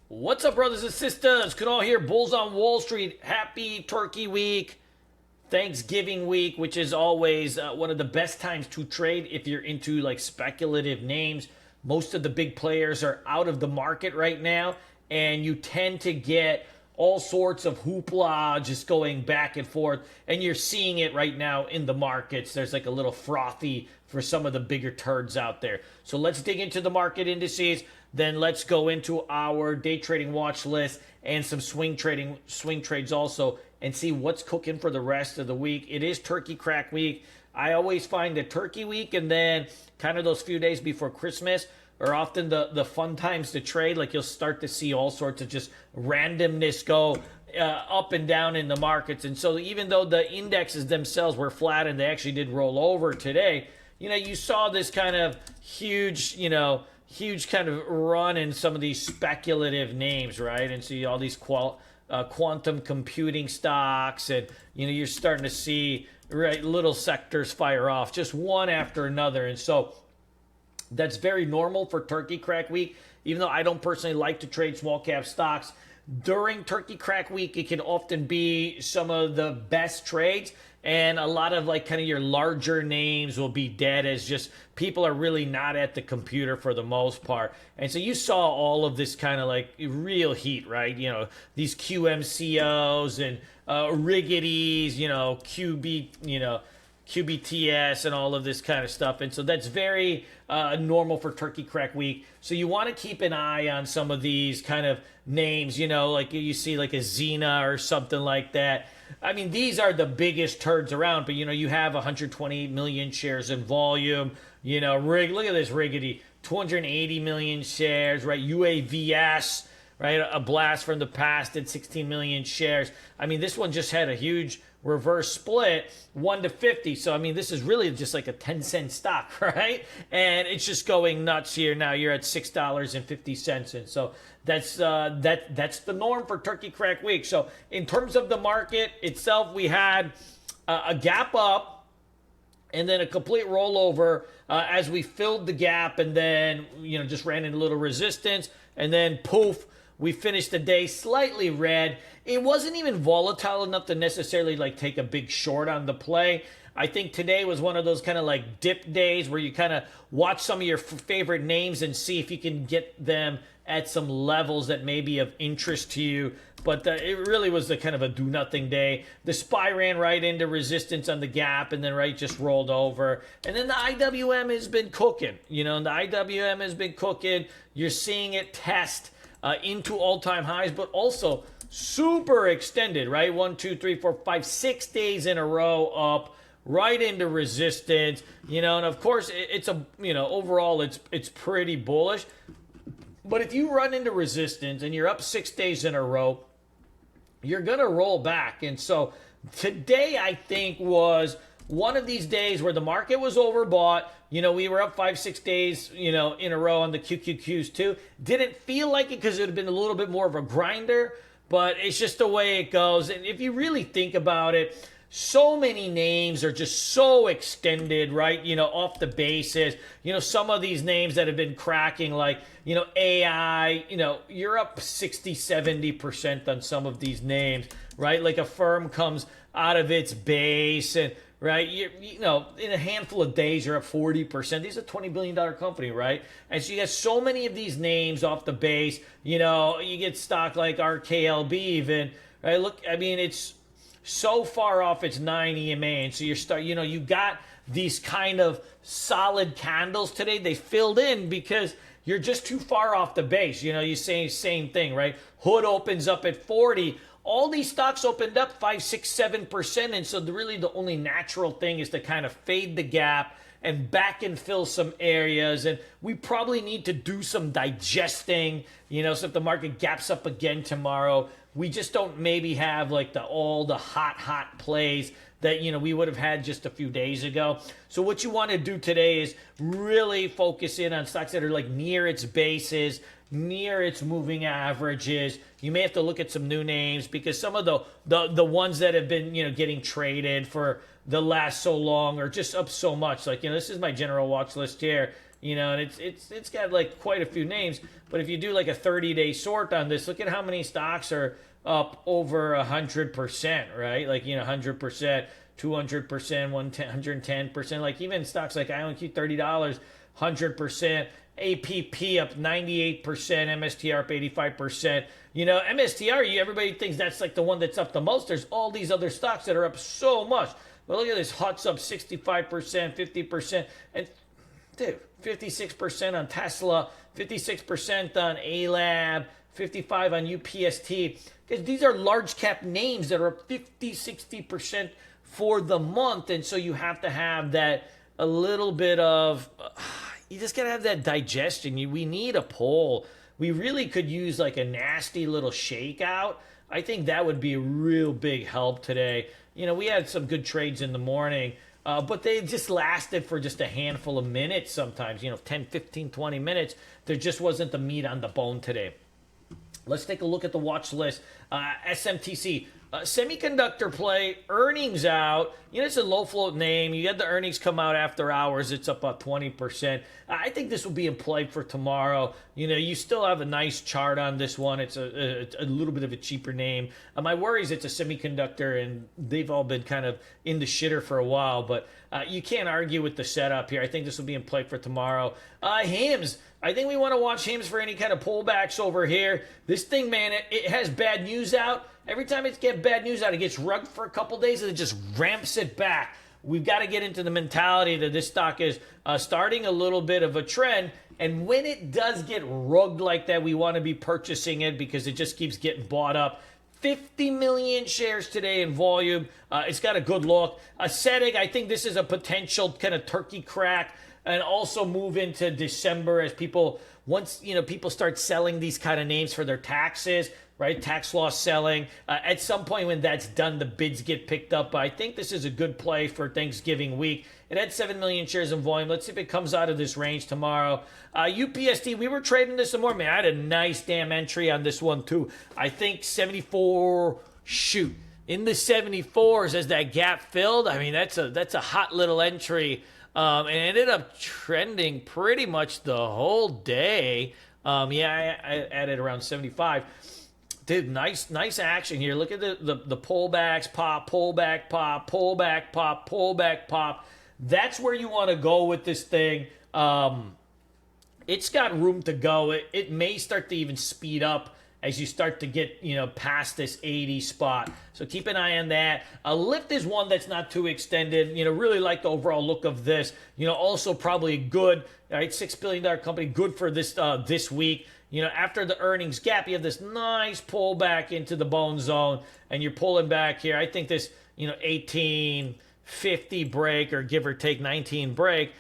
What's up, brothers and sisters? Kunal here, Bulls on Wall Street. Happy Turkey Week, Thanksgiving week, which is always one of the best times to trade if you're into like speculative names. Most of the big players are out of the market right now, and you tend to get all sorts of hoopla just going back and forth, and you're seeing it right now in the markets. There's like a little frothy for some of the bigger turds out there. So let's dig into the market indices. Then let's go into our day trading watch list and some swing trades also, and see what's cooking for the rest of the week. It is Turkey Crack Week. I always find the Turkey Week and then kind of those few days before Christmas are often the fun times to trade. Like, you'll start to see all sorts of just randomness go up and down in the markets. And so even though the indexes themselves were flat and they actually did roll over today, you saw this kind of huge kind of run in some of these speculative names, right? And see all these quantum computing stocks, and you're starting to see little sectors fire off just one after another. And so that's very normal for Turkey Crack Week. Even though I don't personally like to trade small cap stocks, during Turkey Crack Week, it can often be some of the best trades. And a lot of like kind of your larger names will be dead, as just people are really not at the computer for the most part. And so you saw all of this kind of like real heat, right? These QMCOs and Riggities, QBTS and all of this kind of stuff. And so that's very normal for Turkey Crack Week. So you want to keep an eye on some of these kind of names, like you see like a Xena or something like that. I mean, these are the biggest turds around, but you have 128 million shares in volume. Look at this Riggedy, 280 million shares, right? UAVS, right? A blast from the past at 16 million shares. I mean, this one just had a huge reverse split, 1 to 50. So, I mean, this is really just like a 10-cent stock, right? And it's just going nuts here. Now you're at $6.50. And so that's the norm for Turkey Crack Week. So in terms of the market itself, we had a gap up and then a complete rollover as we filled the gap, and then, just ran into a little resistance, and then poof, we finished the day slightly red. It wasn't even volatile enough to necessarily like take a big short on the play. I think today was one of those kind of like dip days where you kind of watch some of your favorite names and see if you can get them at some levels that may be of interest to you. But it really was the kind of a do-nothing day. The SPY ran right into resistance on the gap and then just rolled over. And then the IWM has been cooking. The IWM has been cooking. You're seeing it test into all-time highs, but also super extended, right? 1, 2, 3, 4, 5, 6 days in a row up, right into resistance. And of course, it's overall it's pretty bullish. But if you run into resistance and you're up 6 days in a row, you're going to roll back. And so today, I think, was one of these days where the market was overbought. We were up 5, 6 days, in a row on the QQQs too. Didn't feel like it because it would have been a little bit more of a grinder, but it's just the way it goes. And if you really think about it, so many names are just so extended, right? Off the basis. Some of these names that have been cracking, like, AI, you're up 60, 70% on some of these names, right? Like a firm comes out of its base and, right, in a handful of days, you're up 40%. These are $20 billion company, right? And so you get so many of these names off the base. You get stock like RKLB even, right? Look, I mean, it's so far off its 9 EMA. And so you got these kind of solid candles today. They filled in because you're just too far off the base. You say same thing, right? Hood opens up at 40. All these stocks opened up 5, 6, 7%. And so really the only natural thing is to kind of fade the gap and back and fill some areas. And we probably need to do some digesting, so if the market gaps up again tomorrow, we just don't maybe have like all the hot plays that, we would have had just a few days ago. So what you want to do today is really focus in on stocks that are like near its bases, near its moving averages. You may have to look at some new names because some of the ones that have been, getting traded for the last so long are just up so much. Like, this is my general watch list here. And it's got like quite a few names. But if you do like a 30-day sort on this, look at how many stocks are up over 100%, right? Like 100%, 200%, 110%. Like even stocks like IonQ, $30, 100%. APP up 98%, MSTR up 85%. MSTR, everybody thinks that's like the one that's up the most. There's all these other stocks that are up so much. But look at this, Hut's up 65%, 50%, and dude, 56% on Tesla, 56% on ALAB, 55 on UPST. Because these are large cap names that are up 50, 60% for the month. And so you have to have that a little bit of, you just got to have that digestion. We need a poll. We really could use like a nasty little shakeout. I think that would be a real big help today. We had some good trades in the morning, but they just lasted for just a handful of minutes sometimes, 10, 15, 20 minutes. There just wasn't the meat on the bone today. Let's take a look at the watch list. SMTC, semiconductor play, earnings out. It's a low float name. You had the earnings come out after hours. It's up about 20%. I think this will be in play for tomorrow. You still have a nice chart on this one. It's a little bit of a cheaper name. My worry is it's a semiconductor, and they've all been kind of in the shitter for a while, but you can't argue with the setup here. I think this will be in play for tomorrow. HIMS. I think we want to watch HIMS for any kind of pullbacks over here. This thing, man, it has bad news out. Every time it gets bad news out, it gets rugged for a couple days and it just ramps it back. We've got to get into the mentality that this stock is starting a little bit of a trend. And when it does get rugged like that, we want to be purchasing it because it just keeps getting bought up. 50 million shares today in volume. It's got a good look. SETIG, I think this is a potential kind of turkey crack. And also move into December as people start selling these kind of names for their taxes, right? Tax loss selling. At some point when that's done, the bids get picked up. But I think this is a good play for Thanksgiving week. It had 7 million shares in volume. Let's see if it comes out of this range tomorrow. UPST, we were trading this some more. Man, I had a nice damn entry on this one too. I think 74, in the 74s as that gap filled. I mean, that's a hot little entry. And ended up trending pretty much the whole day. I added around 75. Dude, nice action here. Look at the pullbacks, pop, pullback, pop, pullback, pop, pullback, pop. That's where you want to go with this thing. It's got room to go. It may start to even speed up as you start to get, past this 80 spot. So keep an eye on that. Lyft is one that's not too extended. Really like the overall look of this. Also probably good, right? $6 billion company, good for this week. After the earnings gap, you have this nice pullback into the bone zone, and you're pulling back here. I think this, 1850 break or give or take 19 break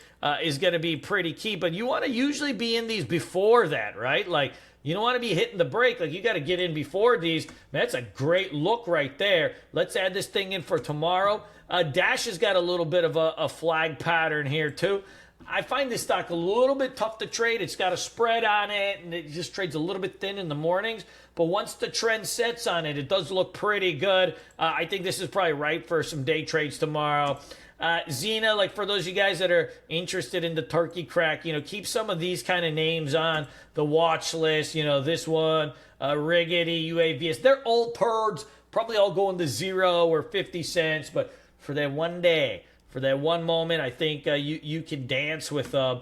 is going to be pretty key. But you want to usually be in these before that, right? Like, you don't want to be hitting the break. Like, you got to get in before these. Man, that's a great look right there. Let's add this thing in for tomorrow. Dash has got a little bit of a flag pattern here, too. I find this stock a little bit tough to trade. It's got a spread on it, and it just trades a little bit thin in the mornings. But once the trend sets on it, it does look pretty good. I think this is probably right for some day trades tomorrow. Xena, like for those of you guys that are interested in the turkey crack, keep some of these kind of names on the watch list. This one, Riggedy, UAVs. They're all turds, probably all going to 0 or 50 cents. But for that one day, for that one moment, I think you can dance with a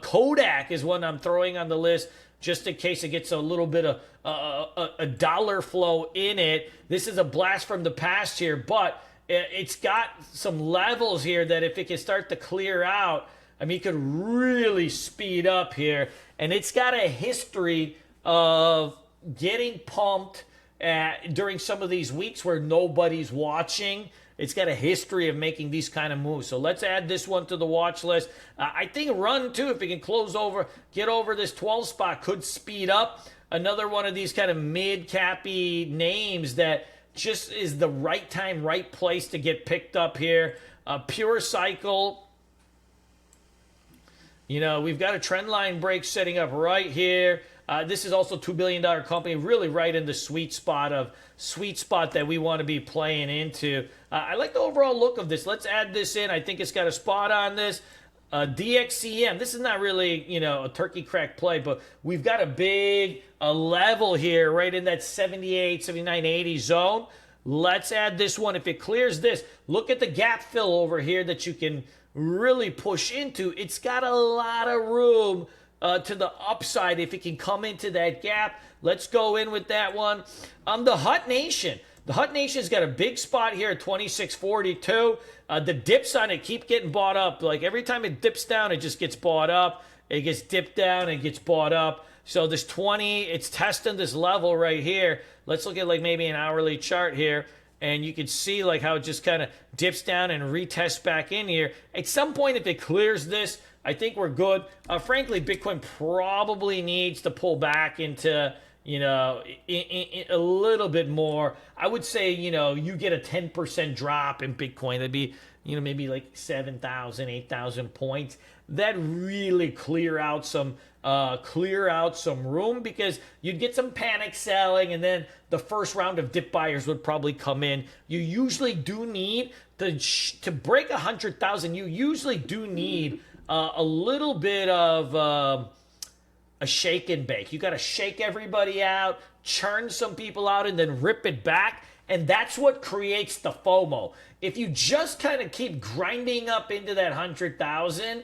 Kodak is one I'm throwing on the list just in case it gets a little bit of a dollar flow in it. This is a blast from the past here, but it's got some levels here that if it can start to clear out, I mean, it could really speed up here. And it's got a history of getting pumped during some of these weeks where nobody's watching. It's got a history of making these kind of moves. So let's add this one to the watch list. I think run, too, if it can get over this 12 spot, could speed up. Another one of these kind of mid-cappy names that just is the right time, right place to get picked up here. Pure Cycle. We've got a trend line break setting up right here. This is also a $2 billion company, really right in the sweet spot that we want to be playing into. I like the overall look of this. Let's add this in. I think it's got a spot on this. DXCM, this is not really, a turkey crack play, but we've got a big level here right in that 78, 79, 80 zone. Let's add this one. If it clears this, look at the gap fill over here that you can really push into. It's got a lot of room to the upside if it can come into that gap. Let's go in with that one. The Hut Nation. The Hut Nation's got a big spot here at 26.42. The dips on it keep getting bought up. Like every time it dips down, it just gets bought up. It gets dipped down, it gets bought up. So this 20, it's testing this level right here. Let's look at like maybe an hourly chart here. And you can see like how it just kind of dips down and retests back in here. At some point, if it clears this, I think we're good. Frankly, Bitcoin probably needs to pull back into, a little bit more. I would say, you get a 10% drop in Bitcoin. That'd be, maybe like 7,000, 8,000 points. That really clear out some room, because you'd get some panic selling, and then the first round of dip buyers would probably come in. You usually do need to break 100,000. You usually do need a little bit of a shake and bake. You got to shake everybody out, churn some people out, and then rip it back. And that's what creates the FOMO. If you just kind of keep grinding up into that 100,000,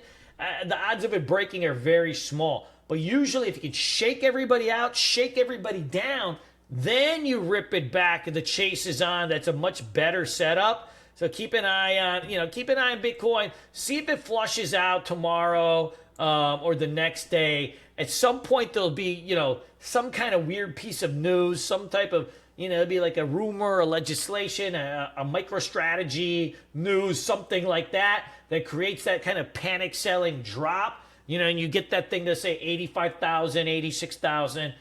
the odds of it breaking are very small. But usually if you can shake everybody out, shake everybody down, then you rip it back and the chase is on. That's a much better setup. So keep an eye on Bitcoin. See if it flushes out tomorrow or the next day. At some point there'll be, some kind of weird piece of news, some type of, it'll be like a rumor, a legislation, a MicroStrategy news, something like that creates that kind of panic selling drop, and you get that thing to say 85,000, 86,000.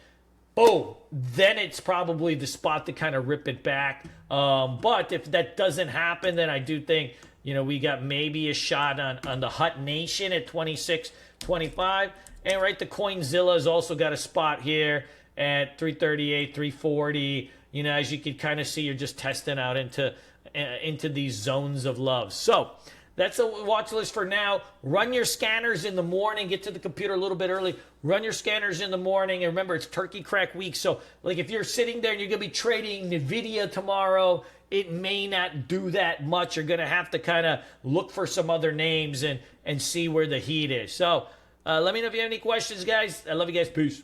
Boom. Then it's probably the spot to kind of rip it back. But if that doesn't happen, then I do think, we got maybe a shot on the Hut Nation at 26.25. And right, the Coinzilla has also got a spot here at 338, 340. As you can kind of see, you're just testing out into these zones of love. So that's a watch list for now. Run your scanners in the morning. Get to the computer a little bit early. Run your scanners in the morning. And remember, it's Turkey Crack Week. So like if you're sitting there and you're going to be trading NVIDIA tomorrow, it may not do that much. You're going to have to kind of look for some other names and see where the heat is. So let me know if you have any questions, guys. I love you guys. Peace.